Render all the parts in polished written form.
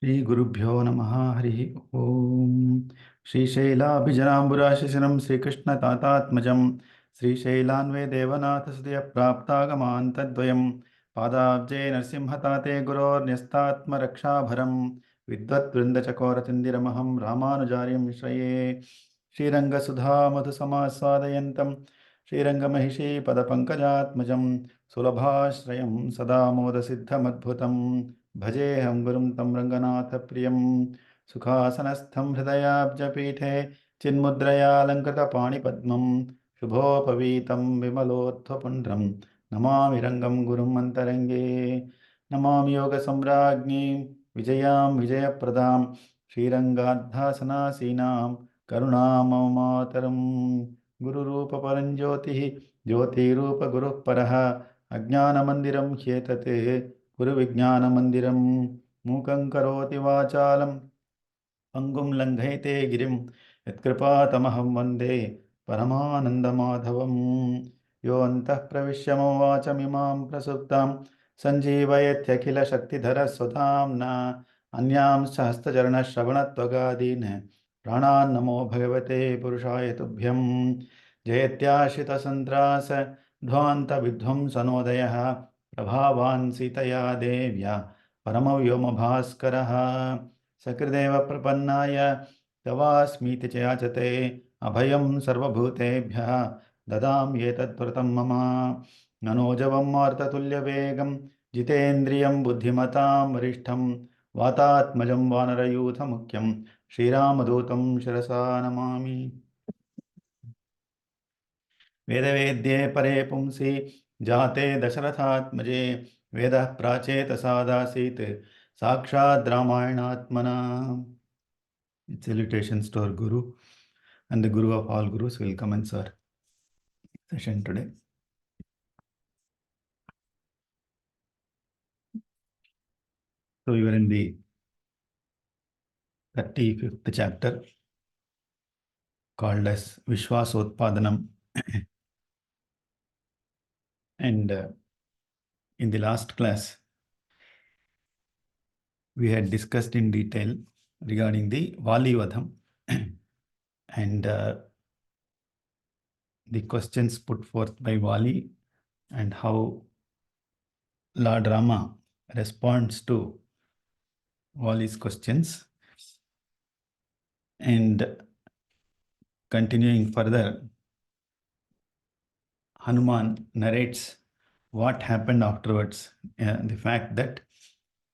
श्री गुरुभ्यो नमः हरिः ओम श्रीशैलाभिजनाम्बुराशिशिरं श्रीकृष्णतातात्मजं श्रीशैलान्वे देवनाथसुतय प्राप्तागमान् तद्वयं पादाब्जे नरसिंहताते गुरोर्न्यस्तात्मरक्षाभरं विद्वद्वृन्दचकोरचन्दिरमहं रामानुजार्यं श्रये श्रीरङ्गसुधा मधुसमास्वादयन्तं श्रीरङ्गमहिषी पदपङ्कजात्मजं सुलभाश्रयं सदा मोदसिद्धमद्भुतं भजेऽहं गुरुं तं रङ्गनाथप्रियं सुखासनस्थं हृदयाब्जपीठे चिन्मुद्रयालङ्कृतपाणिपद्मं शुभोपवीतं विमलोत्थपुण्ड्रं नमामि रङ्गं गुरुम् अन्तरङ्गे नमामि योगसम्राज्ञीं विजयां विजयप्रदां श्रीरङ्गाद्धासनासीनां करुणाममातरं गुरुरूपपरञ्ज्योतिः ज्योतिरूपगुरुः परः अज्ञानमन्दिरं ह्येतत् गुरुविज्ञानमन्दिरं मूकं करोति वाचालं पङ्गुं लङ्घयते गिरिं यत्कृपातमहं वन्दे परमानन्दमाधवं यो अन्तः प्रविश्य मम वाचमिमां प्रसुप्तां सञ्जीवयत्यखिलशक्तिधरस्वधाम्ना अन्यांश्च हस्तचरणश्रवणत्वगादीन् प्राणान् नमो भगवते पुरुषाय तुभ्यं जयत्याश्रितसन्त्रास ध्वान्तविध्वंसनोदयः प्रभावान् सीतया देव्या परमव्योमभास्करः सकृदेव प्रपन्नाय तवास्मीति च याचते अभयं सर्वभूतेभ्यः ददाम्येतद्व्रतं मम मनोजवं मारुततुल्यवेगं जितेन्द्रियं बुद्धिमतां वरिष्ठं वातात्मजं वानरयूथमुख्यं श्रीरामदूतं शिरसा नमामि वेदवेद्ये परे पुंसि जाते दशरथात्मजे वेदः प्राचेतसादासीत् साक्षात् रामायणात्मना. Salutations to our Guru and the Guru of all Gurus. Will commence our session today. So we are in the 35th chapter called as Vishwasotpadanam. And in the last class, we had discussed in detail regarding the Vali Vadham and the questions put forth by Vali and how Lord Rama responds to Vali's questions. And continuing further, Hanuman narrates what happened afterwards, the fact that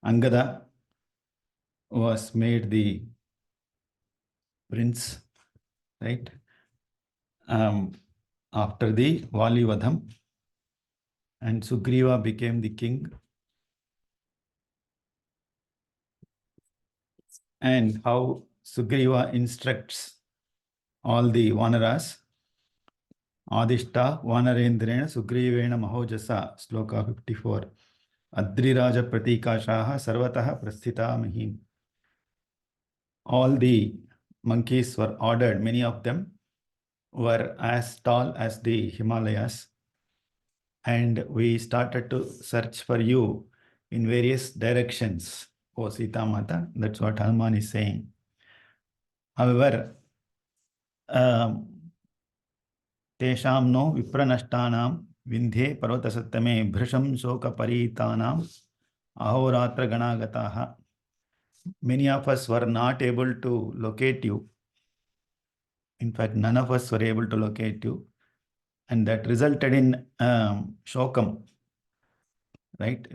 Angada was made the prince, right, after the Vali Vadham, and Sugriva became the king, and how Sugriva instructs all the Vanaras. Adishta Vanarendrena Sugrivena Mahojasa, Sloka 54. Adriraja Pratikashaha Sarvataha Prasthita Mahim. All the monkeys were ordered, many of them were as tall as the Himalayas, and we started to search for you in various directions, O Sita Mata. That's what Hanuman is saying. However, Tesham no Vipranashtanam Vindhe Parvatasattame Bhrisham Soka Paritanam Ahoratra Ganagataha. Many of us were not able to locate you. In fact, none of us were able to locate you. And that resulted in Shokam. Right?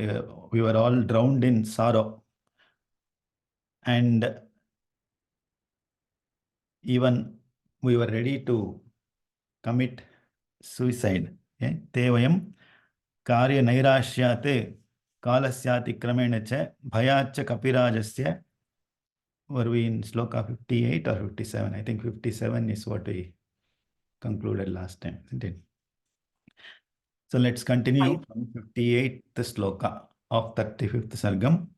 We were all drowned in sorrow. And even we were ready to commit suicide. Te vayam karya nairashyate kalasyati kramena cha bhayacha kapirajasya. Were we in sloka 58 or 57? I think 57 is what we concluded last time, isn't it? So let's continue from 58th sloka of 35th sargam.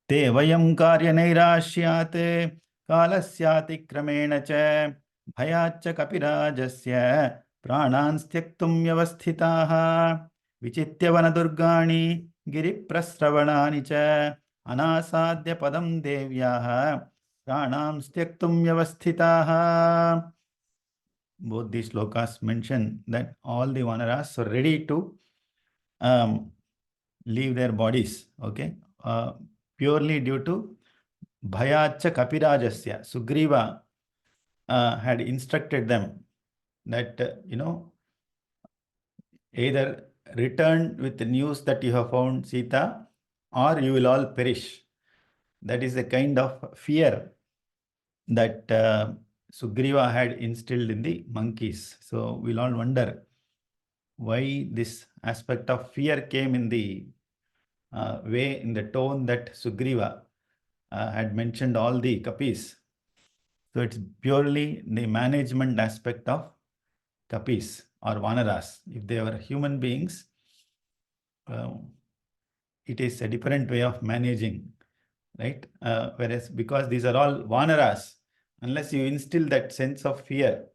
Te vayam karya nairashyate kalasyati kramena cha bhayacha kapirajasya pranan styaktum vyavasthitaha vichitya vanadurgani giri prasravanani cha अनासाद्य padam devyah pranam styaktum vyavasthitaah. Both these slokas mention that all the vanaras are ready to leave their bodies, okay, purely due to bhayacha kapirajasya. Sugriva had instructed them that, either return with the news that you have found Sita, or you will all perish. That is a kind of fear that Sugriva had instilled in the monkeys. So we'll all wonder why this aspect of fear came in the way, in the tone that Sugriva had mentioned all the kapis. So it's purely the management aspect of kapis or vanaras. If they were human beings, it is a different way of managing, right? Whereas because these are all vanaras, unless you instill that sense of fear,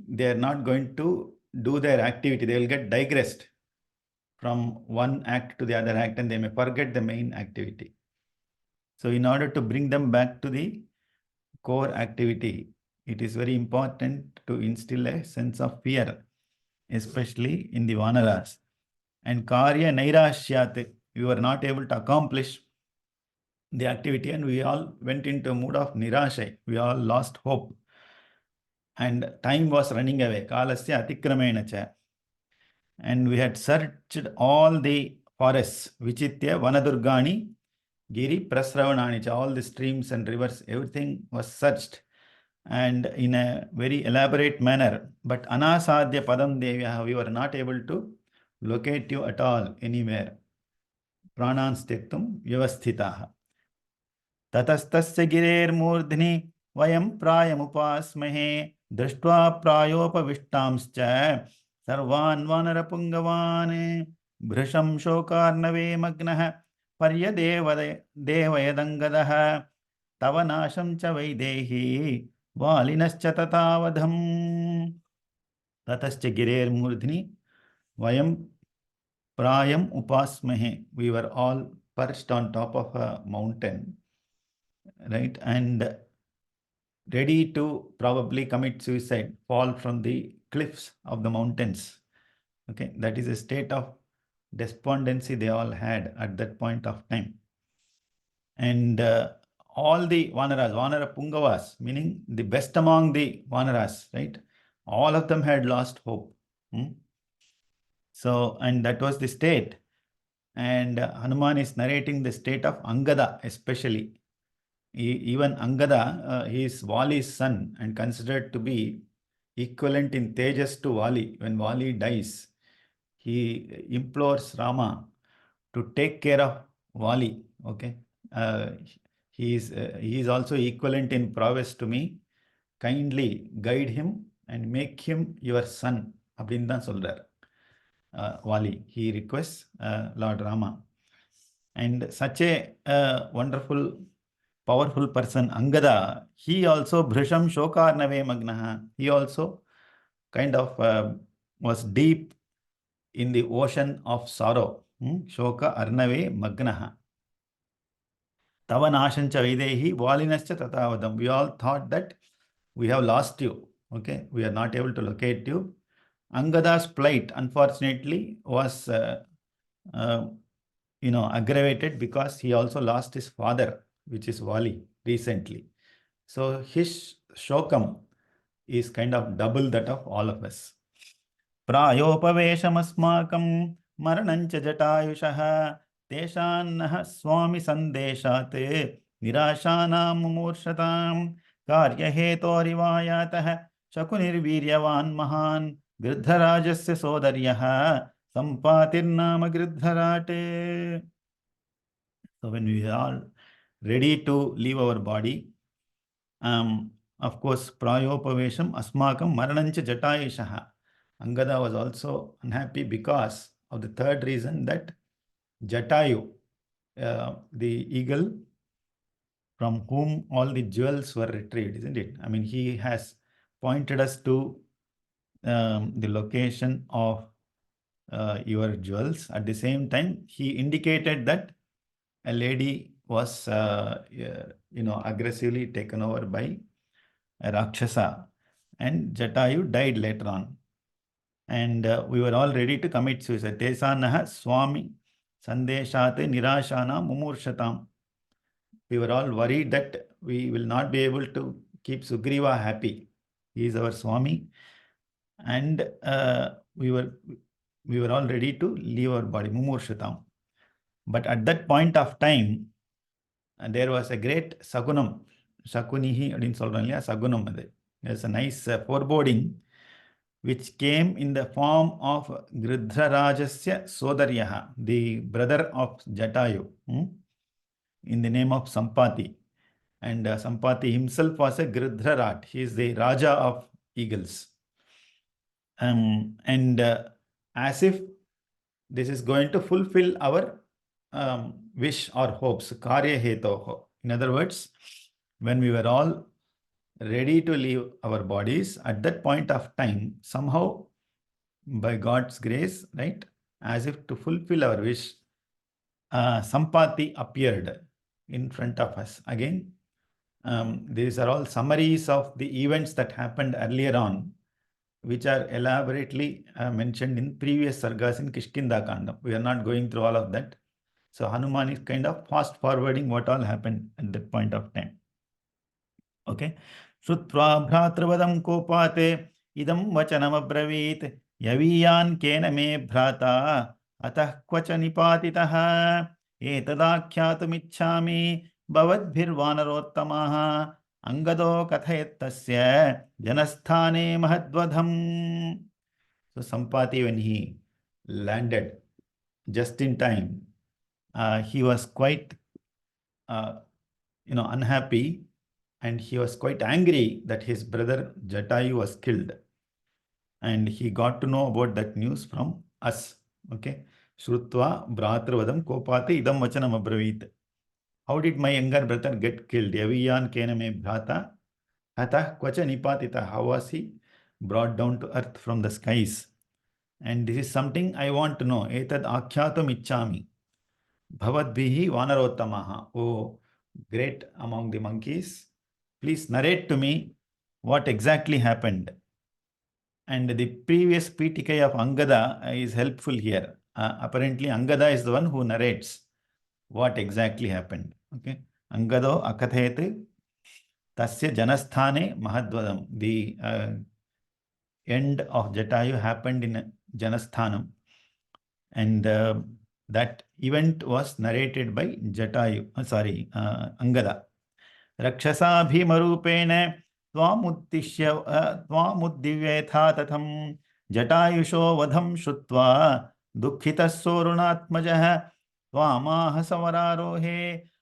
they are not going to do their activity. They will get digressed from one act to the other act, and they may forget the main activity. So in order to bring them back to the core activity, it is very important to instill a sense of fear, especially in the vanaras. And karya nairashyat, we were not able to accomplish the activity, and we all went into a mood of nirasha. We all lost hope. And time was running away. Kalasya atikramena cha. And we had searched all the forests, Vichitya, Vanadurgani, Giri, Prasravanani, all the streams and rivers, everything was searched, and in a very elaborate manner. But Anasadya Padam Devya, we were not able to locate you at all, anywhere. Pranan stektum vyavasthitaha. ततस्तस्य गिरेर्मूर्ध्नि वयं प्रायमुपास्महे दृष्ट्वा प्रायोपविष्टांश्च सर्वान् वानरपुङ्गवान् भृशं शोकार्णवे मग्नः पर्यदेवयदङ्गदः तव नाशं च वैदेही वालिनश्च तथावधम्. ततश्च गिरेर्मूर्ध्नि वयं prayam upasmahe. We were all perched on top of a mountain, right? And ready to probably commit suicide, fall from the cliffs of the mountains. Okay, that is a state of despondency they all had at that point of time. And all the Vanaras, Vanara Pungavas, meaning the best among the Vanaras, right? All of them had lost hope. So, and that was the state. And Hanuman is narrating the state of Angada, especially. Even Angada, he is Vali's son and considered to be equivalent in Tejas to Vali. When Vali dies, he implores Rama to take care of Vali. Okay, he is also equivalent in prowess to me. Kindly guide him and make him your son. அப்படின்னு தான் சொல்றார் Vali. He requests Lord Rama. And such a wonderful, powerful person, Angada, he also Bhrisham Shokarnave Magnaha. He also kind of was deep in the ocean of sorrow. Shoka Arnave Magnaha. Tava Nashancha Videhi Valinascha Tatavadam. We all thought that we have lost you. Okay, we are not able to locate you. Angada's plight, unfortunately, was aggravated because he also lost his father, which is Vali, recently. So his shokam is kind of double that of all of us. Prayopaveshamasmakam maranancha jatayushah teshanah swami sandeshate nirashanam mumurshatam karyahetorivayatah shakunirviryavan mahan Gridharajasya sodaryaha sampatirnama Gridharate. So when we are all ready to leave our body, of course, prayopavesham asmakam maranancha jatayishaha. Angada was also unhappy because of the third reason, that Jatayu, the eagle from whom all the jewels were retrieved, isn't it? I mean, he has pointed us to the location of your jewels. At the same time, he indicated that a lady was, aggressively taken over by a Rakshasa, and Jatayu died later on. And we were all ready to commit suicide. Tesanaha Swami Sandeshat Nirashana Mumurshatam. We were all worried that we will not be able to keep Sugriva happy. He is our Swami, and we were all ready to leave our body, Mumurshatam. But at that point of time, there was a great Sagunam, Sakunihi அப்படின்னு சொல்றோம் இல்லையா, Sagunam அது. There's a nice foreboding which came in the form of Gridharajasya Sodaryaha, the brother of Jatayu, in the name of Sampati. And Sampati himself was a Gridharaj. He is the Raja of eagles. And as if this is going to fulfill our wish or hopes, Karya Hetoho. In other words, when we were all ready to leave our bodies, at that point of time, somehow, by God's grace, right, as if to fulfill our wish, Sampati appeared in front of us. Again, these are all summaries of the events that happened earlier on, which are elaborately mentioned in previous sargas in Kishkinda Kandam. We are not going through all of that. So Hanuman is kind of fast forwarding what all happened at that point of time. Okay. Shrutva bhratrvadam kopate idam vachanam abravit yaviyan kena me bhrata atah kvacha nipatitaha etadakhyatumichhami bhavadbhirvanarottamaha angado kathayattasya janasthane mahadvadham. So Sampati, when he landed just in time, he was quite unhappy, and he was quite angry that his brother Jatayu was killed. And he got to know about that news from us. Okay. Shrutva bhratrvadam kopate idam vachanam abravit. How did my younger brother get killed? Yaviyan kena me bhrata atah kvacha nipatita. How was he brought down to earth from the skies? And this is something I want to know. Etad akhyatum ichchami bhavadbihi vanarottamaha. Oh, great among the monkeys, please narrate to me what exactly happened. And the previous Pitikai of Angada is helpful here. Apparently, Angada is the one who narrates what exactly happened. Okay. Angado akathayate tasya janasthane mahadvadam. The end of Jatayu happened in Janasthanam. And that event was narrated by Angada. Rakshasa bhimarupene त्वामुद्दिव्येथा तथं जटायुषो वधं श्रुत्वा दुःखितः सोरुणात्मजः त्वामाह समरारोहे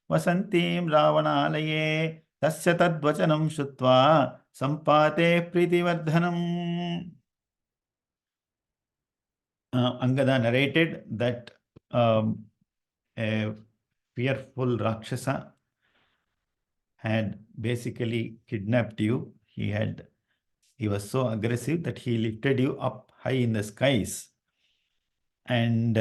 वसन्तीं रावणालये तस्य तद्वचनं श्रुत्वा सम्पाते प्रीतिवर्धनम्. Angada narrated that a fearful Rakshasa had basically kidnapped you. He was so aggressive that he lifted you up high in the skies. And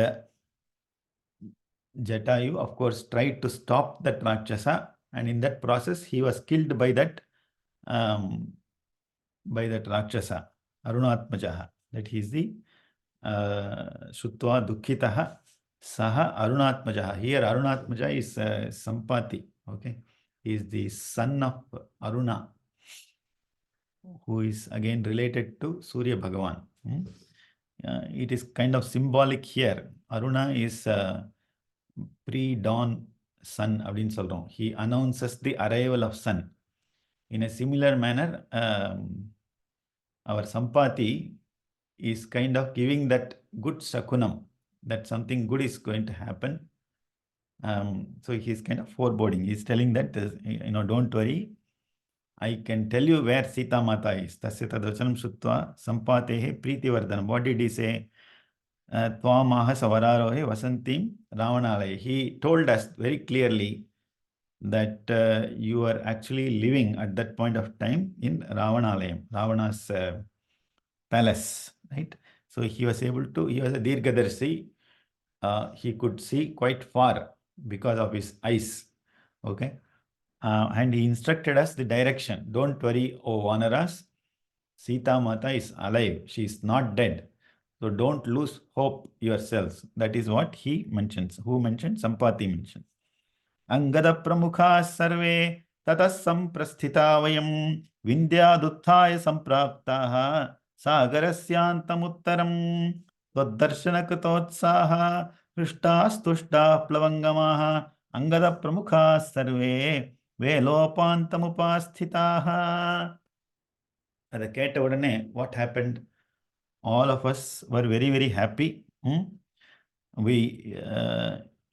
Jatayu, of course, tried to stop that Rakshasa, and in that process, he was killed by that Rakshasa, Arunatmajaha. That he is the Shutva Dukkitaha Saha Arunatmajaha. Here, Arunatmaja is Sampati. Okay. He is the son of Aruna, who is again related to Surya Bhagavan. It is kind of symbolic here. Aruna is pre-dawn sun. He announces the arrival of sun. In a similar manner, our Sampati is kind of giving that good shakunam, that something good is going to happen. So he's kind of foreboding. He's telling that, don't worry. I can tell you where Sita Mata is. Tasya tadvachanam shutva sampatehe priti vardhanam. What did he say? Tvamaha savararohe vasantim ravanalaya. He told us very clearly that you are actually living at that point of time in Ravanalayam, Ravana's palace, right? So he was a Dirgadarshi. He could see quite far. because of his eyes. Okay. And he instructed us the direction. Don't worry, O Vanaras. Sita Mata is alive. She is not dead. So don't lose hope yourselves. That is what he mentions. Who mentioned? Sampati mentioned. Angada Pramukha Sarve Tatas Samprasthita Vayam Vindhyadutthaya Sampraptaha Sagarasyantamuttaram Taddarshanakritotsaha Hrushtastushta Plavangamaha Angada Pramukha Sarve Velopantamupasthitaha. அதை கேட்ட உடனே what happened? All of us were very, very happy. We,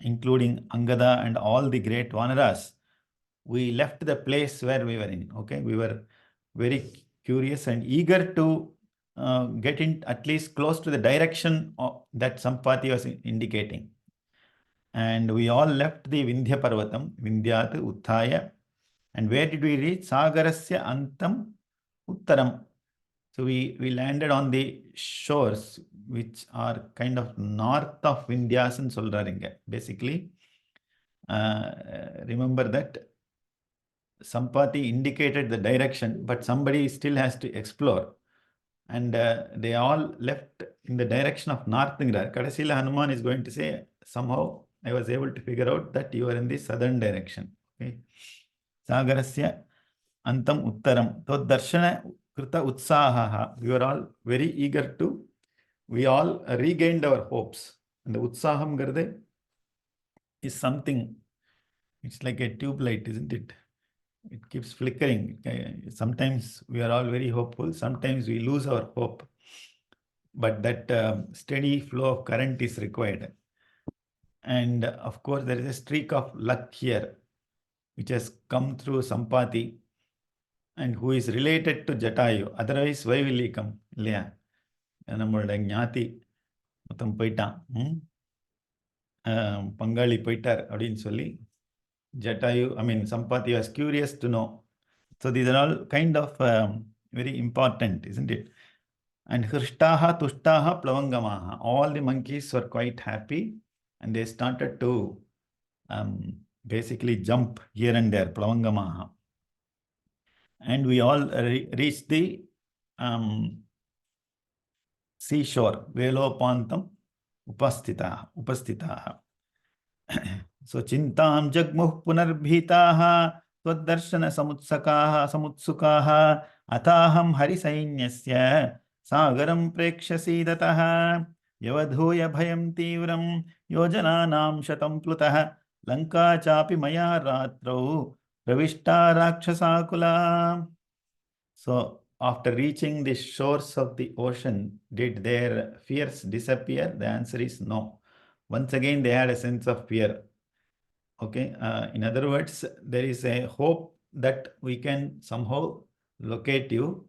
including Angada and all the great Vanaras, we left the place where we were in. Okay, we were very curious and eager to get in at least close to the direction that Sampati was indicating. And we all left the Vindhya Parvatam, Vindhyat Utthaya. And where did we reach? Sagarasya Antam Uttaram. So we landed on the shores which are kind of north of Vindhyasan சொல்றாருங்க. Basically, remember that Sampati indicated the direction, but somebody still has to explore. And they all left in the direction of northங்கிறார். கடைசியில் Hanuman is going to say, somehow I was able to figure out that you are in the southern direction. Okay. Sagarasya Antam Uttaram. So Darshana Krita Utsahaha. We were all very eager to, we all regained our hopes. And the Utsaham Garde is something, it's like a tube light, isn't it? It keeps flickering. Sometimes we are all very hopeful, sometimes we lose our hope. But that steady flow of current is required. And of course, there is a streak of luck here, which has come through Sampati, and who is related to Jatayu. Otherwise, why will he come? இல்லையா, நம்மளோட ஞாத்தி மொத்தம் போயிட்டான், பங்காளி போயிட்டார் அப்படின்னு சொல்லி Jatayu, I mean, Sampati was curious to know. So these are all kind of very important, isn't it? And Hrishtaha, Tushtaha, Plavangamaha. All the monkeys were quite happy and they started to basically jump here and there, Plavangamaha. And we all reached the seashore, Velopantam Upastitaha. So Chintam Jagmuh Punarbhitaha Twaddarshana Samutsukaha Athaham Harisainyasya Sagaram Prekshasidatah Yavadhuya Bhayam Tivram Yojananam Shatam Plutah Lanka Chapi Maya Ratrau Pravishta Rakshasakula. So after reaching the shores of the ocean, did their fears disappear? The answer is no. Once again, they had a sense of fear. Okay. In other words, there is a hope that we can somehow locate you.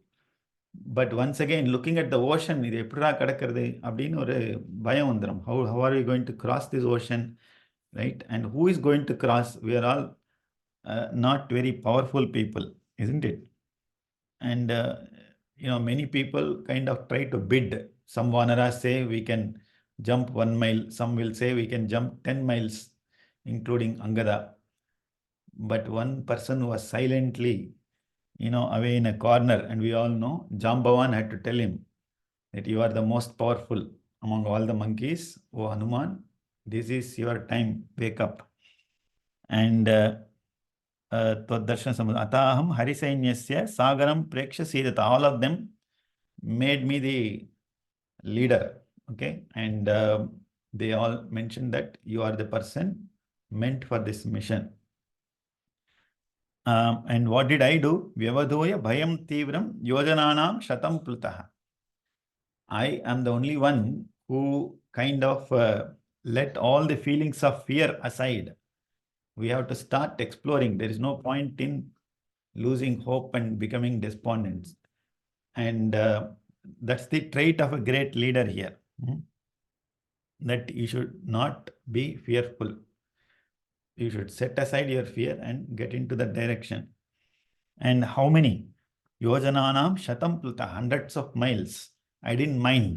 But once again, looking at the ocean, இது எப்படிடா கிடக்கிறது அப்படின்னு ஒரு பயம் வந்துடும். How are we going to cross this ocean, right? And who is going to cross? We are all not very powerful people, isn't it? And many people kind of try to bid. Some Vanaras say we can jump 1 mile. Some will say we can jump 10 miles, including Angada. But one person was silently, away in a corner, and we all know Jambavan had to tell him that you are the most powerful among all the monkeys. Oh Hanuman, this is your time, wake up. And Ataham Harisainyasya Sagaram Prekshasidata. All of them made me the leader. Okay. And they all mentioned that you are the person meant for this mission. And what did I do? Vyavadhoya Bhayam Tivram Yojananam Shatam Plutaha. I am the only one who kind of let all the feelings of fear aside. We have to start exploring. There is no point in losing hope and becoming despondent. And that's the trait of a great leader here. That you should not be fearful. You should set aside your fear and get into that direction. And how many? Yojananam Shatam Pluta, hundreds of miles. I didn't mind.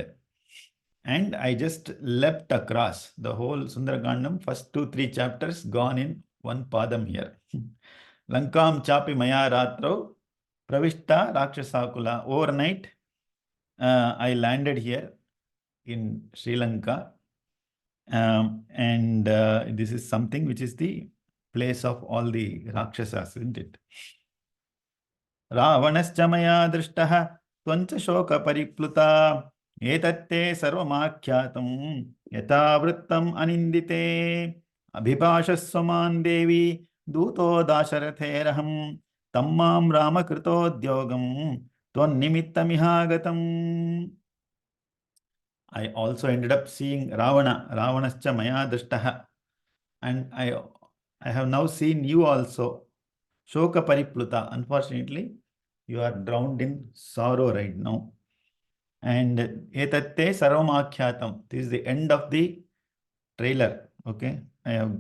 And I just leapt across the whole Sundarakandam, first 2-3 chapters gone in one padam here. Lankam chapi maya ratro pravishta rakshasakula. Overnight, I landed here in Sri Lanka. And this is something which is the place of all the Rakshasas, isn't it? रावणश्च मया दृष्टः त्वञ्च शोकपरिप्लुता एतत्ते सर्वमाख्यातं यथा वृत्तम् अनिन्दिते अभिभाषस्व मां देवी दूतो दाशरथेरहं तं मां रामकृतोद्योगं त्वन्निमित्तमिहागतम्. I also ended up seeing Ravanascha maya drishtah, and I have now seen you also. Shoka paripluta. Unfortunately, you are drowned in sorrow right now. And etatte sarvamakhyatam. This is the end of the trailer. Okay, I have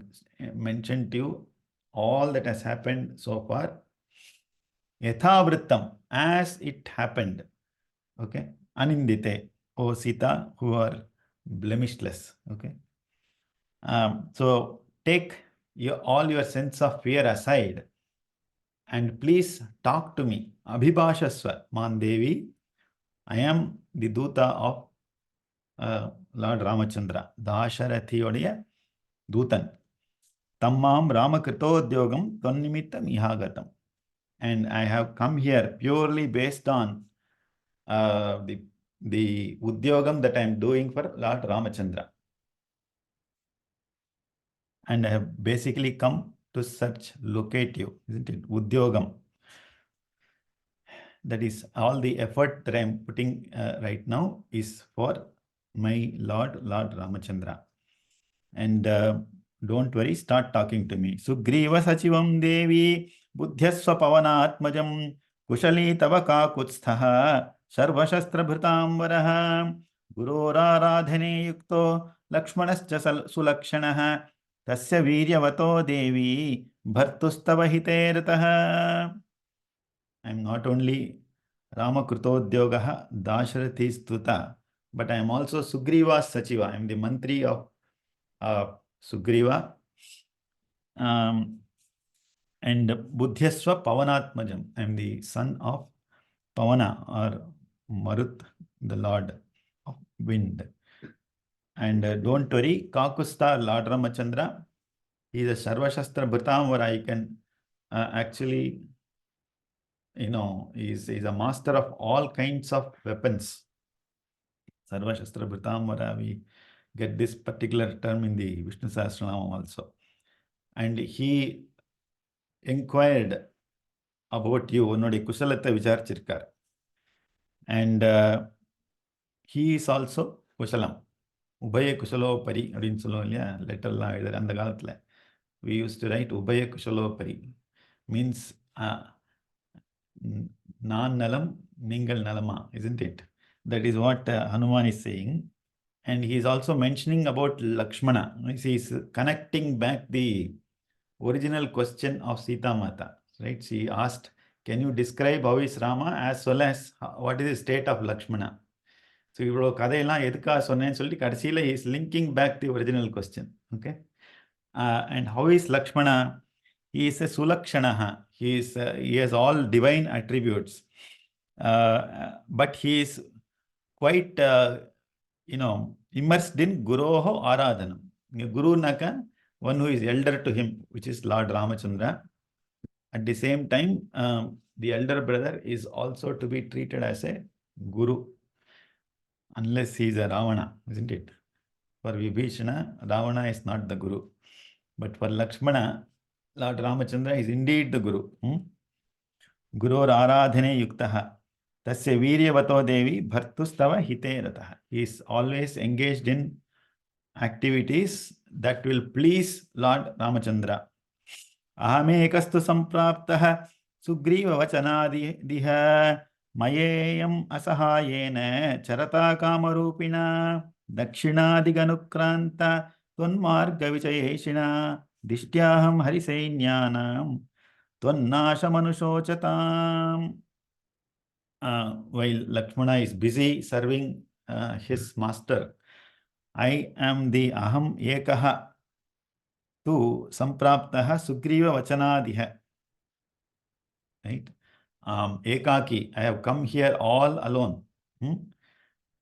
mentioned to you all that has happened so far. Yathavrittam, as it happened. Okay, anindite. O Sita, who are blemishless. Okay. So take all your sense of fear aside and please talk to me. Abhibhashasva, Mandevi. I am the Duta of Lord Ramachandra, Dasharathiyodeya Dutan. Tammam Ramakritodyogam Tvannimittam Ihagatam. And I have come here purely based on the Udyogam that I am doing for Lord Ramachandra. And I have basically come to search, locate you, isn't it? Udyogam. That is all the effort that I am putting right now is for my Lord Ramachandra. And don't worry, start talking to me. Sugriva Sachivam Devi Buddhyasva Pavanatmajam Kushali Tavaka Kutsthaha Sarvashastra Bhritamvaraha Guroraradhane Yukto Lakshmanascha Sulakshanaha Tasya Viryavato Devi Bhartustava Hiterataha. I am not only Ramakrutodyogaha Dasharathi Stuta, but I am also Sugriva Sachiva. I am the Mantri of Sugriva. And Buddhyasva Pavanatmajam. I am the son of Pavana or Marut, the Lord of wind. And don't worry, Kakusta Lord Ramachandra, he is a Sarvashastra Bhutamvara. I can actually, he is a master of all kinds of weapons. Sarvashastra Bhutamvara, we get this particular term in the Vishnu Sahasranama also. And he inquired about you, unnode Kushalata Vicharchirkar. And he is also Kushalam. Ubaya Kushalo Pari, Adin Sololia, letter la either and the Galatla. We used to write Ubaya Kushalo Pari. Means non-nalam, ningal nalama, isn't it? That is what Hanuman is saying. And he is also mentioning about Lakshmana. He is connecting back the original question of Sita Mata. Right? She asked, can you describe how is Rama as well as what is the state of Lakshmana? So he is linking back the original question. Okay. And how is Lakshmana? He is a Sulakshanaha. He has all divine attributes. But he is quite immersed in Guroho Aradhanam. Guru Naka, one who is elder to him, which is Lord Ramachandra. At the same time, the elder brother is also to be treated as a Guru, unless he is a Ravana, isn't it? For Vibhishana, Ravana is not the Guru. But for Lakshmana, Lord Ramachandra is indeed the Guru. Gurur Aradhane Yuktaha. Tasya Viryavato Devi Bhartustava Hite Rataha. He is always engaged in activities that will please Lord Ramachandra. Ahamekastu sampraptaha Sugriva Vachanadiha Mayeyam Asahayena Charata Kamarupina Dakshinadighanukranta Tvanmarga Vichayeshina Dishtyaham Harisainnyanam Tvannashamanushochatam. While Lakshmana is busy serving his master, I am the aham ekaha tu sampraptaha sugriva vachanadiha. Right? Ekaki, I have come here all alone.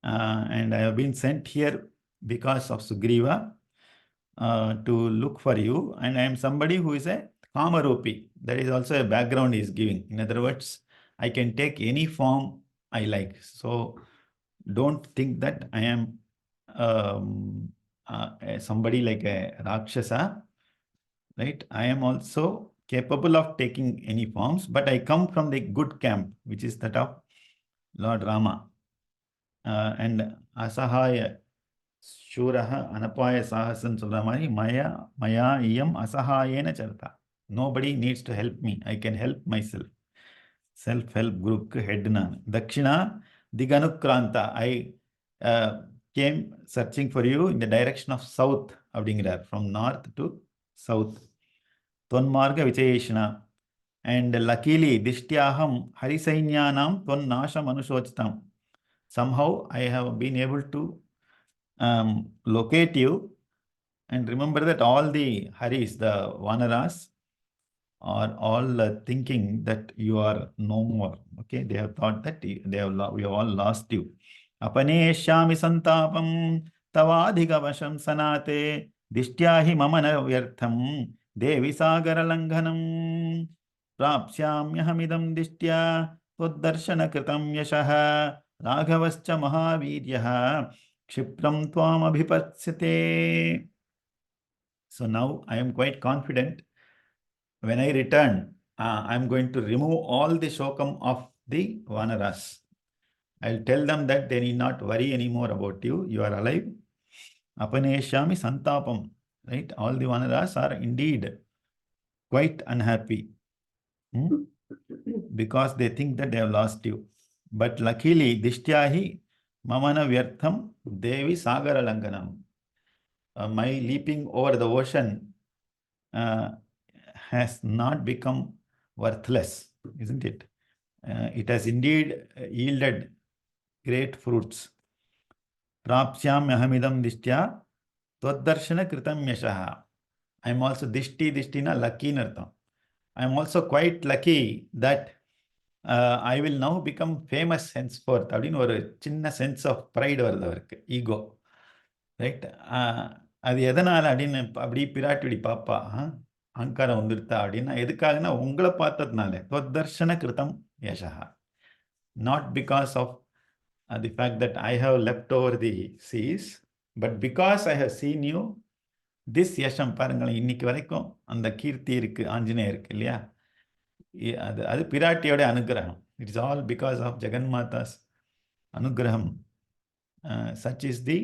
And I have been sent here because of Sugriva to look for you. And I am somebody who is a Kamarupi. That is also a background he is giving. In other words, I can take any form I like. So don't think that I am somebody like a Rakshasa. Right? I am also capable of taking any forms, but I come from the good camp, which is that of Lord Rama. And Asahaya Shuraha Anapaya Sahasan Sulamari Maya Iyam Asahayena Charta. Nobody needs to help me. I can help myself. Self-help group head na. Dakshina Diganukranta. I came searching for you in the direction of south, from north to south. Tvanmarga Vichayeshna. And luckily, Dishtyaham Harisainyanam Tvan Manushottam. Somehow I have been able to locate you. And remember that all the Haris, the Vanaras, are all thinking that you are no more. Okay, they have thought that we have all lost you. Apaneshyami santapam tavadhigavasham sanate dishtyahi mamana vyartham devi sagara langhanam prapsyamyahamidam dishtya tvoddarshana kritam yashah raghavascha mahaviryah kshipram tvam abhipatsate. So now I am quite confident. When I return, I am going to remove all the shokam of the Vanaras. I'll tell them that they need not worry anymore about you. You are alive. Apaneshyami santapam. Right? All the Vanaras are indeed quite unhappy because they think that they have lost you. But luckily, dishtyahi mamana vyartham devi sagara langanam. My leaping over the ocean has not become worthless, isn't it? It has indeed yielded great fruits. Prapsyam yahamidam dishtya twaddarshana kritam yashaha. I am also dishtina lucky nartham. I am also quite lucky that I will now become famous henceforth. அப்படின்னு ஒரு சின்ன sense of pride வருது அவருக்கு, ego. Right? அது எதனால அப்படின்னு அப்படி பிராட்டி பாப்பா அகங்காரம் வந்துடுத்தா அப்படின்னா எதுக்காகனா உங்களை பார்த்ததுனால தர்ஷன கிருதம் யசா. Not because of the fact that I have leapt over the seas, but because I have seen you, this yasham பாருங்களேன், இன்னைக்கு வரைக்கும் அந்த கீர்த்தி இருக்கு ஆஞ்சநேயருக்கு இல்லையா? அது பிராட்டியோட அனுகிரகம். It is all because of Jaganmata's anugraham. Such is the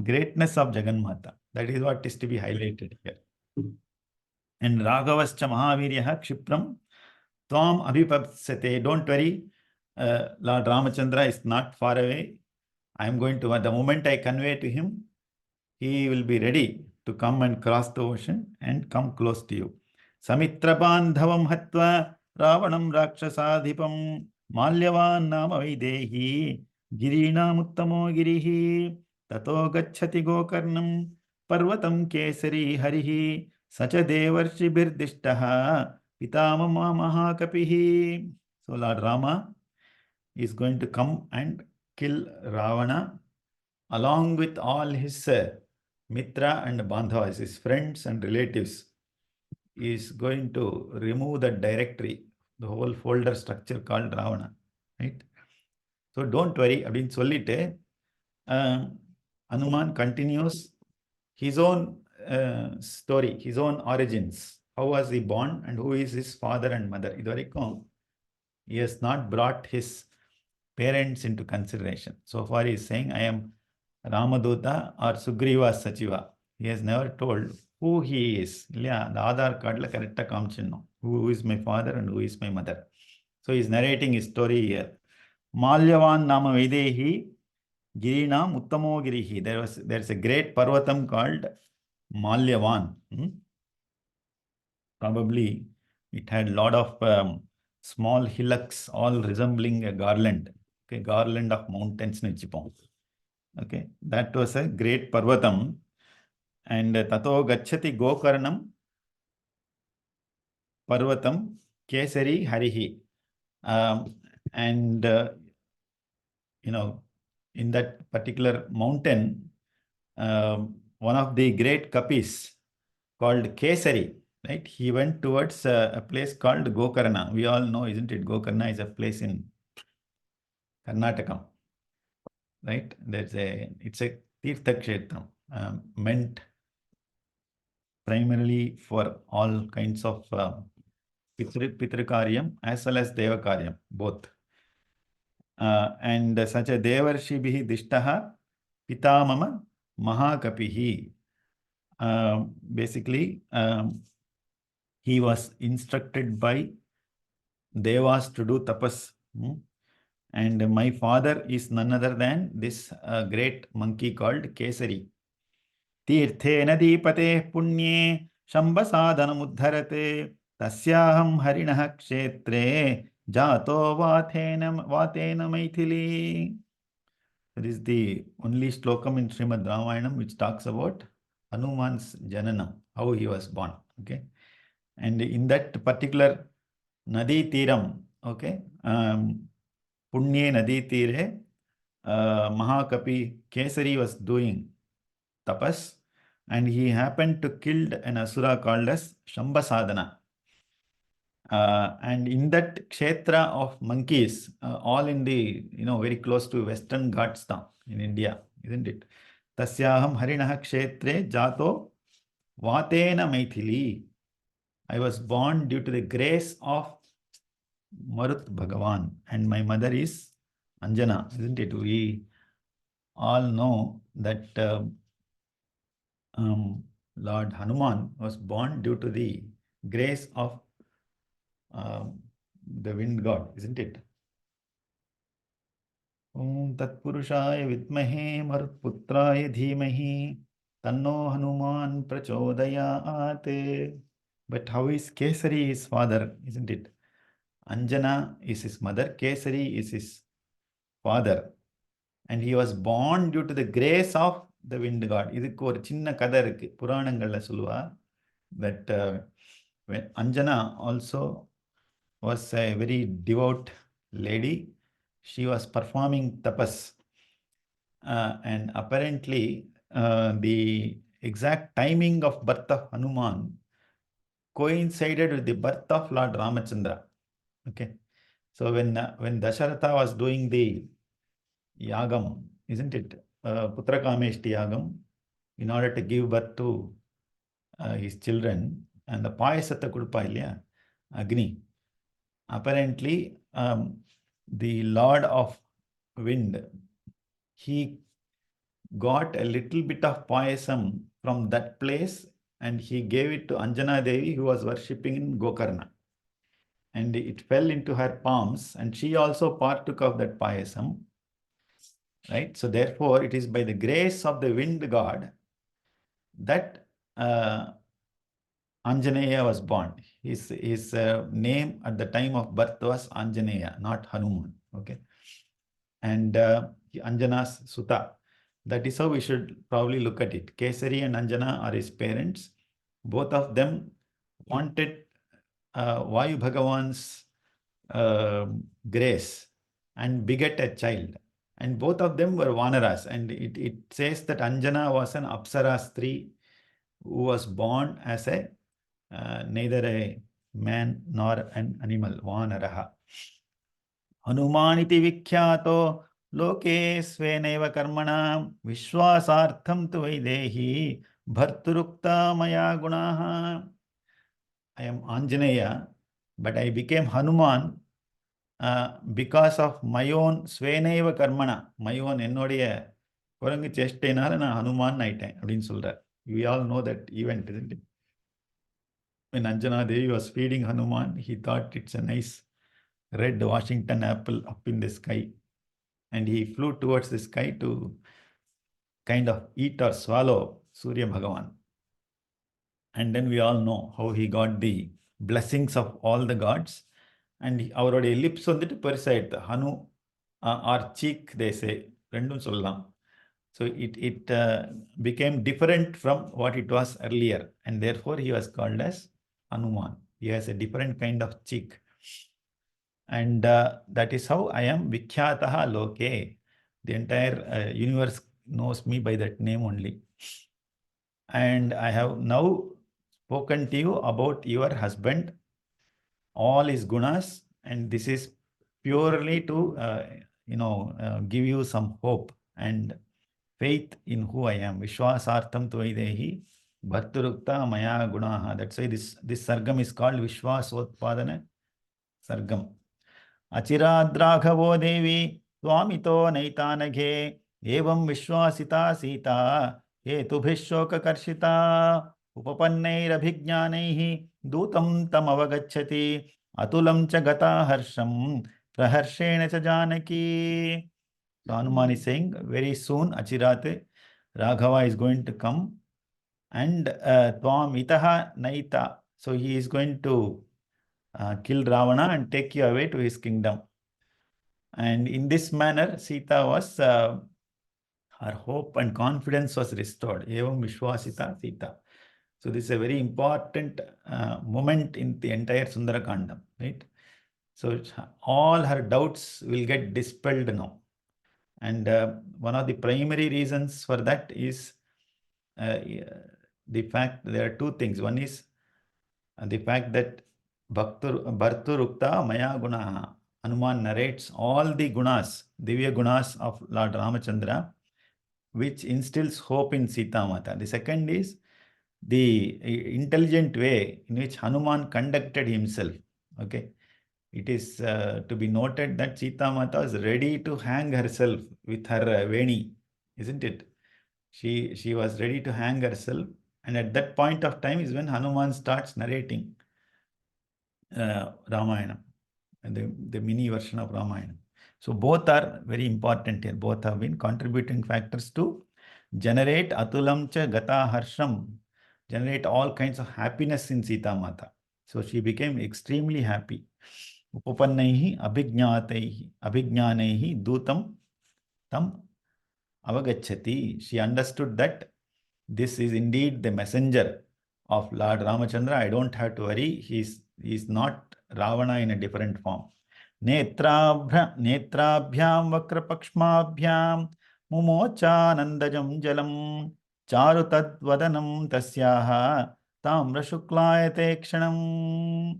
greatness of Jagannatha. That is what is to be highlighted here. And Raghavascha Mahaviryaha Kshipram Tvam Abhipatsate. Don't worry, Lord Ramachandra is not far away. I am going to, the moment I convey to him, he will be ready to come and cross the ocean and come close to you. Samitra Bandhavam Hatva Ravanam Rakshasadhipam Malyavan Nama Vaidehi Girina Muttamo Girihi Tato Gacchati Gokarnam Parvatam Kesari Harihi Sacha Devarshi Birdishtaha Pitamama Mahakapihi. So Lord Rama is going to come and kill Ravana along with all his Mitra and Bandhavas, his friends and relatives. He is going to remove the directory, the whole folder structure called Ravana. Right? So don't worry. அப்படின்னு சொல்லிட்டு Hanuman continues his own story, his own origins. How was he born and who is his father and mother? இது வரைக்கும் he has not brought his parents into consideration. So far he is saying, I am Ramaduta or Sugriva Sachiva. He has never told who he is. இல்லையா? அந்த ஆதார் கார்டில் கரெக்டாக காமிச்சிடணும். Who is my father and who is my mother. So he is narrating his story here. Malyavan Nama Videhi Girinam Uttamo Girihi. There's a great Parvatam called Malyavan. Probably it had a lot of small hillocks all resembling a garland. Okay, garland of mountains. Okay, that was a great Parvatam. And Tato Gachati Gokarnam Parvatam Kesari Harihi. And in that particular mountain, one of the great kapis called Kesari, right? He went towards a place called Gokarna. We all know, isn't it? Gokarna is a place in Karnataka, right? It's a Tirtha Kshetram, meant primarily for all kinds of Pitrikaryam as well as Devakaryam, both. And such a Devarshibhi Dishtaha Pitamama Mahakapihi. Basically, he was instructed by Devas to do tapas. And my father is none other than this great monkey called Kesari. Tirthe nadipate punye shambhasadhanamudharate tasyaham harinah kshetre jato vatena maithili. That is the only slokam in Srimad Ramayanam which talks about Hanuman's Jananam, how he was born. Okay. And in that particular Nadi Tiram, okay, Punye Nadi Tire, Mahakapi Kesari was doing tapas, and he happened to kill an asura called as Shambhasadhana. And in that kshetra of monkeys, all in the, very close to Western Ghats in India, isn't it? Tasyaham harinah kshetre jato vatena maithili. I was born due to the grace of Marut Bhagavan, and my mother is Anjana, isn't it? We all know that Lord Hanuman was born due to the grace of the wind god, isn't it? Om Tatpurushaya Vidmahe Marutputraya Dhimahi Tanno Hanuman Prachodayate. But how is Kesari his father, isn't it? Anjana is his mother, Kesari is his father. And he was born due to the grace of the wind god. இதுக்கு ஒரு சின்ன கதை இருக்கு புராணங்கள்ல சொல்லுவா that when Anjana also was a very devout lady. She was performing tapas, and apparently the exact timing of birth of Hanuman coincided with the birth of Lord Ramachandra. Okay, so when Dasharatha was doing the yagam, isn't it, Putrakameshti yagam, in order to give birth to his children, and the payasatha kuduppa illaya, Agni. Apparently, the Lord of Wind, he got a little bit of payasam from that place, and he gave it to Anjana Devi, who was worshipping in Gokarna. And it fell into her palms, and she also partook of that payasam. Right? So therefore, it is by the grace of the wind god that Anjaneya was born. His name at the time of birth was Anjaneya, not Hanuman. Okay. And Anjana's Suta. That is how we should probably look at it. Kesari and Anjana are his parents. Both of them wanted Vayu Bhagavan's grace and beget a child. And both of them were Vanaras. And it says that Anjana was an Apsara Stri who was born as a neither a man nor an animal, Vanaraha. Hanumaniti Vikhyato Loke Sveneva Karmana Vishwasartham tu Vaidehi Bharturukta Maya Gunaha. I am Anjaneya, but I became Hanuman because of my own Sveneva Karmana, my own என்னுடைய குரங்கு சேஷ்டையினால நான் ஹனுமான் ஆயிட்டேன் அப்படின்னு சொல்றார். We all know that event, isn't it? When Anjana Devi was feeding Hanuman, he thought it's a nice red Washington apple up in the sky. And he flew towards the sky to kind of eat or swallow Surya Bhagavan. And then we all know how he got the blessings of all the gods. And அவருடைய lips வந்துட்டு பெருசாயிடுது. ஹனு R seek தேசே ரெண்டும் சொல்லலாம். So it became different from what it was earlier, and therefore he was called as Hanuman. He has a different kind of cheek. And that is how I am Vikhyataha Loke. The entire universe knows me by that name only. And I have now spoken to you about your husband, all his gunas, and this is purely to give you some hope and faith in who I am. Vishwasartham tvaidehi bharturukta maya gunaha. That's why this sargam is called Vishwasotpadana sargam. Achiradraghavo devi swamito naitanaghe evam vishwasita sita हेतुभिः उपपन्नैरभिज्ञानैः दूतं तमवगच्छति अतुलं च गता हर्षं प्रहर्षेण च Janaki. So Hanuman is saying very soon Achirat Raghava is going to come and Tvam itaha naita. So he is going to kill Ravana and take you away to his kingdom. And in this manner Sita was her hope and confidence was restored. Evam Vishwasita Sita. So this is a very important moment in the entire Sundara Kandam, right? So all her doubts will get dispelled now. And one of the primary reasons for that is the fact there are two things. One is the fact that Bharturukta Maya Gunaha. Hanuman narrates all the gunas, Divya gunas of Lord Ramachandra, which instills hope in Sita Mata. The second is the intelligent way in which Hanuman conducted himself. Okay, it is to be noted that Sita Mata is ready to hang herself with her Veni, isn't it? She was ready to hang herself, and at that point of time is when Hanuman starts narrating Ramayana, the mini version of Ramayana. So both are very important here. Both have been contributing factors to generate Atulam cha Gata Harsham, generate all kinds of happiness in Sita Mata. So she became extremely happy. Upapannaihi abhijnanaihi dutam tam avagachati. She understood that this is indeed the messenger of Lord Ramachandra. I don't have to worry. He is not Ravana in a different form. नेत्राभ्याम वक्रपक्ष्माभ्याम मुमोचानन्दजं जलम चारु तद्वदनं तस्याः ताम्रशुक्लायते क्षणम्.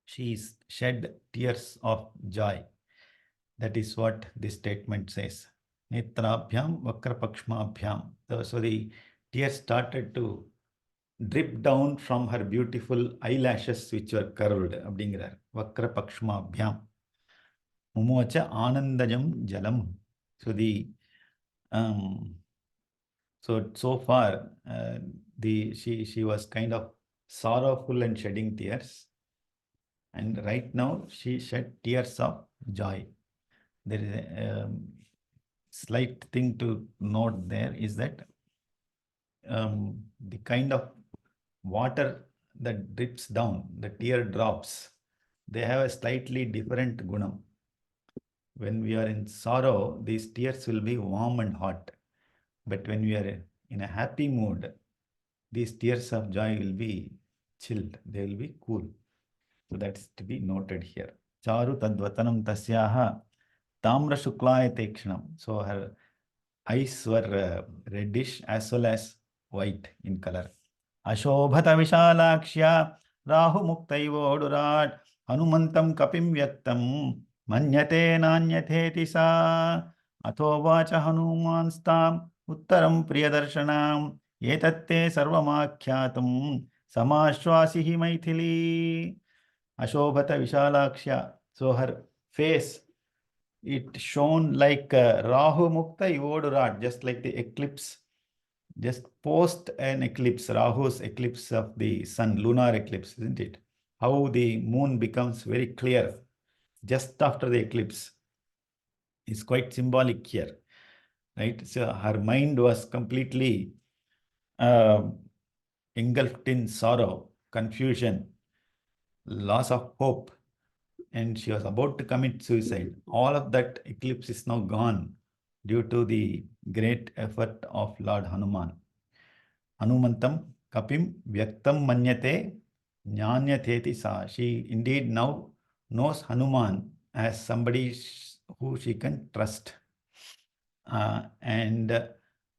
She shed tears of joy. That is what this statement says. Netrabhyam vakrapakshmabhyam. So the tears started to drip down from her beautiful eyelashes which were curved. Abdingirar. Vakrapakshmabhyam. Mumocha anandajam jalam. So the so far she was kind of sorrowful and shedding tears, and right now she shed tears of joy. There is a slight thing to note there is that the kind of water that drips down, the tear drops, they have a slightly different gunam. When we are in sorrow, these tears will be warm and hot. But when we are in a happy mood, these tears of joy will be chilled. They will be cool. So that's to be noted here. Charu tadvatanam tasyaha tamra shuklayate kshanam. So her eyes were reddish as well as white in color. Ashobhata vishalakshya rahu muktaivodurat hanumantam kapim vyaktam manyate nanyate sa athovacha hanumanstam uttaram priyadarsanam etatte sarvamakyatam samashwasihi maithili. Ashobhata vishalakshya. So her face, it shone like Rahu Mukta Ivodurat, just like the eclipse. Just post an eclipse, Rahu's eclipse of the sun, lunar eclipse, isn't it? How the moon becomes very clear just after the eclipse is quite symbolic here, right? So her mind was completely engulfed in sorrow, confusion, loss of hope, and she was about to commit suicide. All of that eclipse is now gone. due to the great effort of Lord Hanuman. Hanumantam kapim vyaktam manyate jnanyateti sa. She indeed now knows Hanuman as somebody who she can trust. And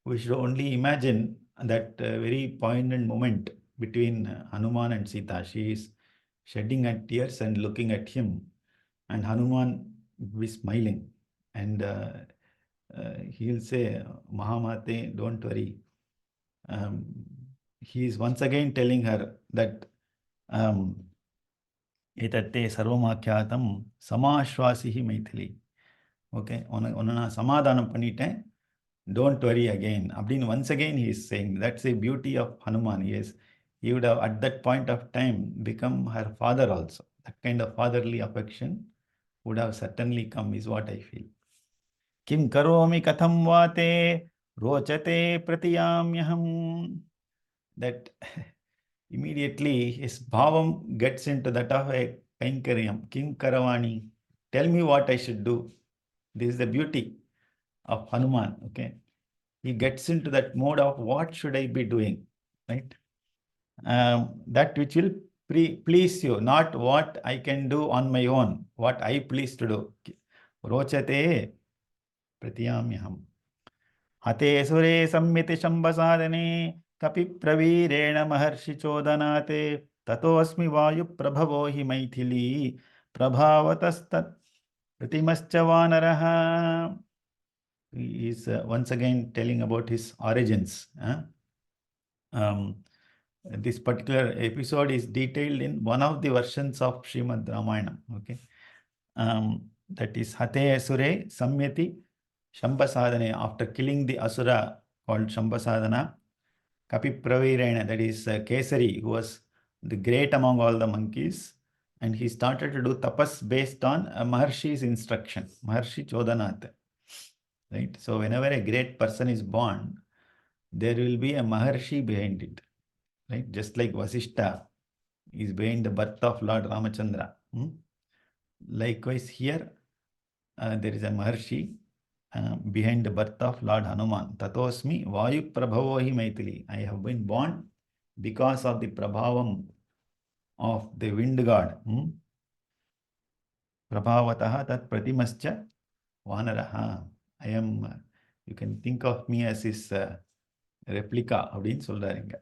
we should only imagine that very poignant moment between Hanuman and Sita. She is shedding her tears and looking at him, and Hanuman is smiling. And he'll say, Mahamate, don't worry. He is once again telling her that etatte sarvamakyatam samashvasihi maithili. Okay, உன்னை நான் சமாதானம் பண்ணிட்டேன், don't worry again. அப்படின்னு once again he is saying. That's the beauty of Hanuman. He would have at that point of time become her father also. That kind of fatherly affection would have certainly come, is what I feel. Kim karomi katham vate rochate pratiyamyaham. That immediately his bhavam gets into that of a kainkaryam. Kim karavani. Tell me what I should do. This is the beauty of Hanuman. Okay. He gets into that mode of what should I be doing, right? That which will please you, not what I can do on my own, what I please to do. Rochate pratiyamyaham. Hate sure sammiti shambhasadane kapi pravirena maharshi chodanate tato asmi vayu prabhavo hi maithili prabhavatastat pratimascha vanaraha. He is once again telling about his origins. This particular episode is detailed in one of the versions of Srimad Ramayana. Okay, that is Hate Asure Samyati Shambhasadane. After killing the Asura called Shambhasadana, Kapipravirena, that is Kesari, who was the great among all the monkeys, and he started to do tapas based on Maharshi's instruction, Maharshi Chodanath. Right? So whenever a great person is born, there will be a Maharshi behind it. Right? Just like Vasishta is behind the birth of Lord Ramachandra. Likewise here, there is a Maharshi behind the birth of Lord Hanuman. Tatosmi Vayu Prabhavo hi Maithili. I have been born because of the Prabhavam of the wind god. Prabhavataha tat pratimascha vanaraha. I am, you can think of me as his replica அப்படின்னு சொல்றாருங்க.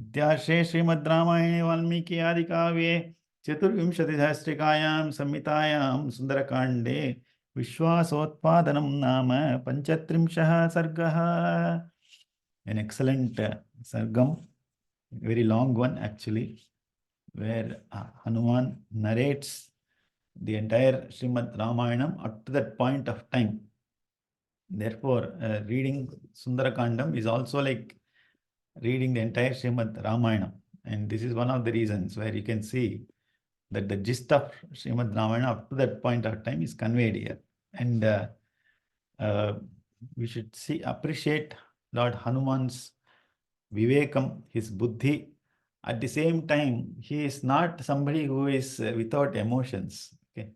இத்தியார்ஷே ஸ்ரீமத் ராமாயணே வால்மீகி ஆதிகாவ்யே चतुर्विंशतिसहस्रिकायां संहितायां सुन्दरकाण्डे विश्वासोत्पादनं नाम 35 सर्गः. An excellent sargam, very long one actually, where Hanuman narrates the entire Srimad Ramayanam up to that point of time. Therefore, reading Sundara Kandam is also like reading the entire Srimad Ramayana. And this is one of the reasons where you can see that the gist of Srimad Ramayana up to that point of time is conveyed here. And we should appreciate Lord Hanuman's vivekam, his buddhi. At the same time, he is not somebody who is without emotions. Okay?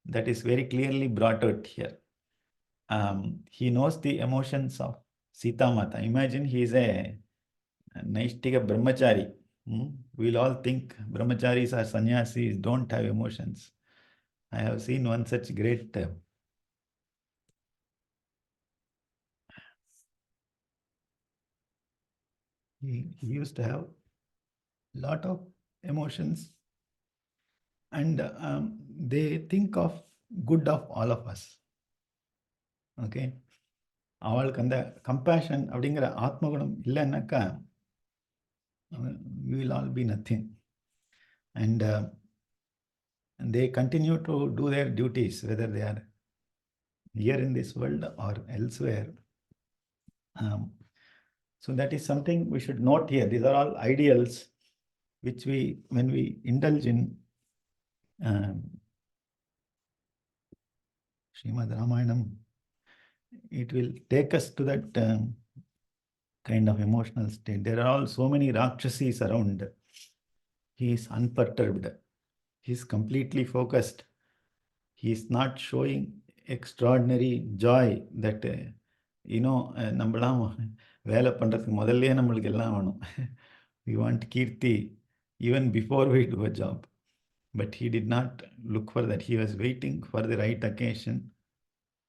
That is very clearly brought out here. He knows the emotions of Sita Mata. Imagine he is a Naishtika Brahmachari. We'll all think Brahmacharis or Sannyasis don't have emotions. I have seen one such great he used to have a lot of emotions, and they think of good of all of us. Okay, அவளுக்கு அந்த compassion அப்படிங்கிற ஆத்மகுணம் இல்லைன்னாக்கா we will all be nothing. And they continue to do their duties, whether they are here in this world or elsewhere. So that is something we should note here. These are all ideals which we, when we indulge in Srimad Ramayanam, it will take us to that kind of emotional state. There are all so many Rakshasis around. He is unperturbed. He is completely focused. He is not showing extraordinary joy that நம்மளாம் வேலை பண்ணுறதுக்கு முதல்ல நம்மளுக்கு எல்லாம் வேணும். We want Kirti even before we do a job. But he did not look for that. He was waiting for the right occasion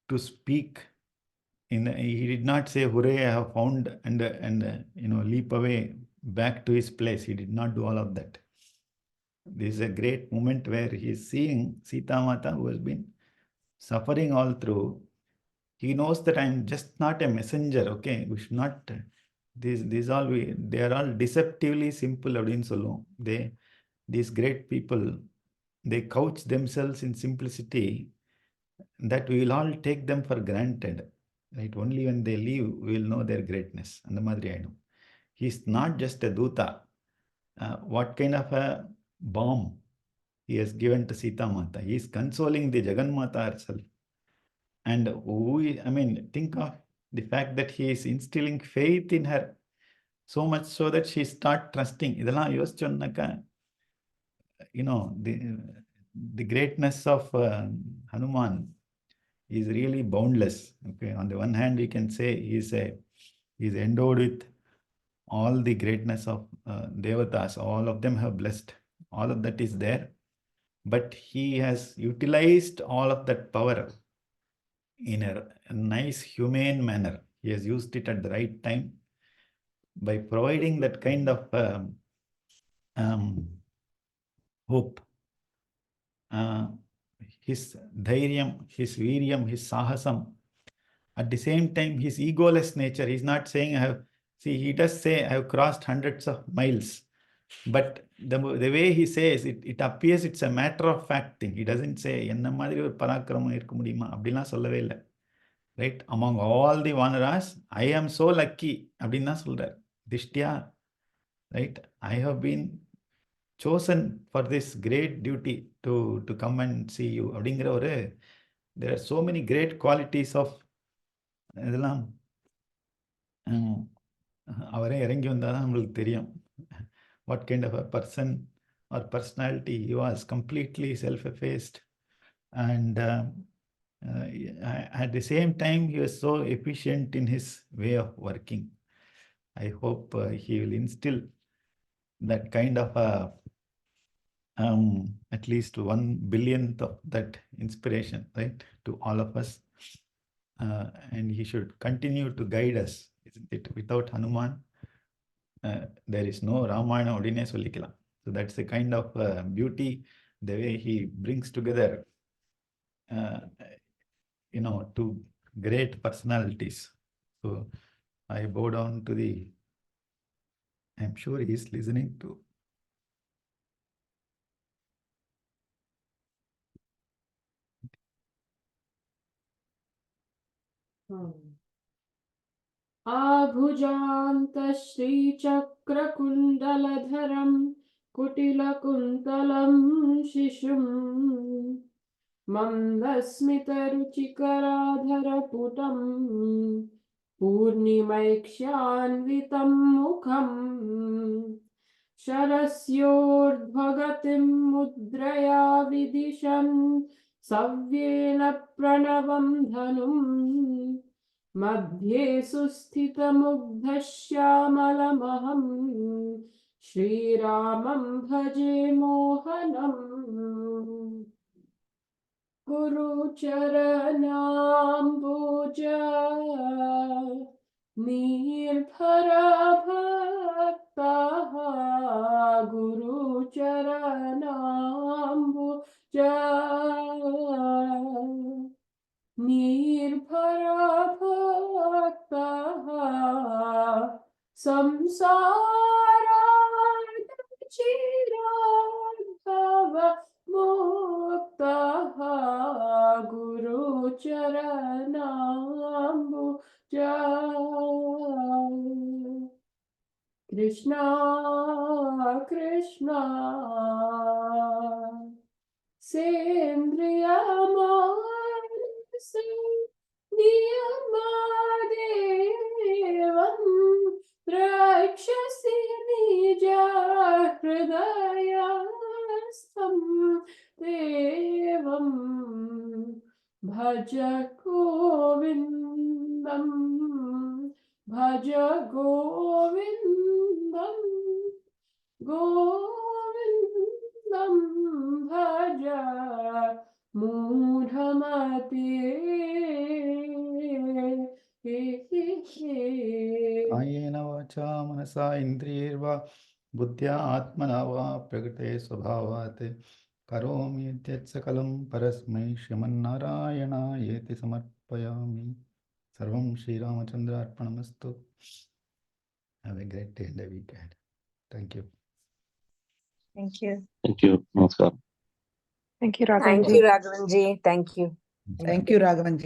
to speak. He did not say, "Hooray, I have found," and leap away back to his place. He did not do all of that. This is a great moment where he is seeing Sita Mata, who has been suffering all through. He knows that I am just not a messenger. Okay, we should not. They are all deceptively simple. These great people, they couch themselves in simplicity that we will all take them for granted. Right? Only when they leave, we will know their greatness. And the Madri I know. He is not just a Duta. What kind of a bomb he has given to Sita Mata? He is consoling the Jagan Mata herself. And think of the fact that he is instilling faith in her so much so that she start trusting. இதெல்லாம் யோசிச்சோன்னாக்கா, the greatness of Hanuman is really boundless. Okay, on the one hand, we can say he's endowed with all the greatness of devatas. All of them have blessed. All of that is there, but he has utilized all of that power in a nice, humane manner. He has used it at the right time by providing that kind of hope. His dhairyam, his viryam, his sahasam. At the same time, his egoless nature. He's not saying, he does say, I have crossed hundreds of miles. But the way he says, it appears it's a matter of fact thing. He doesn't say, enna madri or parakramam irukka mudiyuma அப்படிலாம் சொல்லவே இல்லை. Right? Among all the Vanaras, I am so lucky. அப்படின்னா சொல்றார். Dishtya, right? I have been chosen for this great duty to come and see you. அப்படிங்கிற there are so many great qualities of இதெல்லாம் அவரே இறங்கி வந்தாதான் நம்மளுக்கு தெரியும். What kind of a person or personality he was. Completely self-effaced, and at the same time he was so efficient in his way of working. I hope he will instill that kind of at least 1/1000th of that inspiration, right, to all of us, and he should continue to guide us, isn't it? Without Hanuman, there is no Ramayana odine sollikkalam. So that's the kind of beauty, the way he brings together two great personalities. So I bow down to I'm sure he is listening to. आभुजान्तश्रीचक्रकुण्डलधरं कुटिलकुन्तलं शिशुं मन्दस्मितरुचिकराधरपुटं पूर्णिमैक्ष्यान्वितं मुखम् शरस्योर्ध्वगतिं मुद्रया विदिशन् सव्येन प्रणवं धनुम् मध्ये सुस्थितमुग्धश्यामलमहं श्रीरामं भजे मोहनम् गुरुचरणाम्बुजा निर्भरभक्तः गुरुचरणाम्बुजा निर्भरभक्तः संसारार्धचिराद्भव मुक्तः गुरुचरणाम्बुजा कृष्णा कृष्णा सेन्द्रियमानसे नियमादेवं रक्षसि निज हृदयस्थं देवं भज गोविन्दं भज गोविन्दं गोविन्दं भज मूढमते कायेन वाचा मनसा इन्द्रियैर्वा बुद्ध्या आत्मना वा प्रकृते स्वभावात् करोमि यद्यत् सकलं परस्मै श्रीमन्नारायणायेति समर्पयामि. सर्वं श्रीरामचन्द्रार्पणमस्तु. Have a great day and a week ahead. Thank you. Thank you. Thank you. Namaskar. Thank you, Thank Raghavanji. you, Raghavanji. Thank you. Thank you, Raghavanji.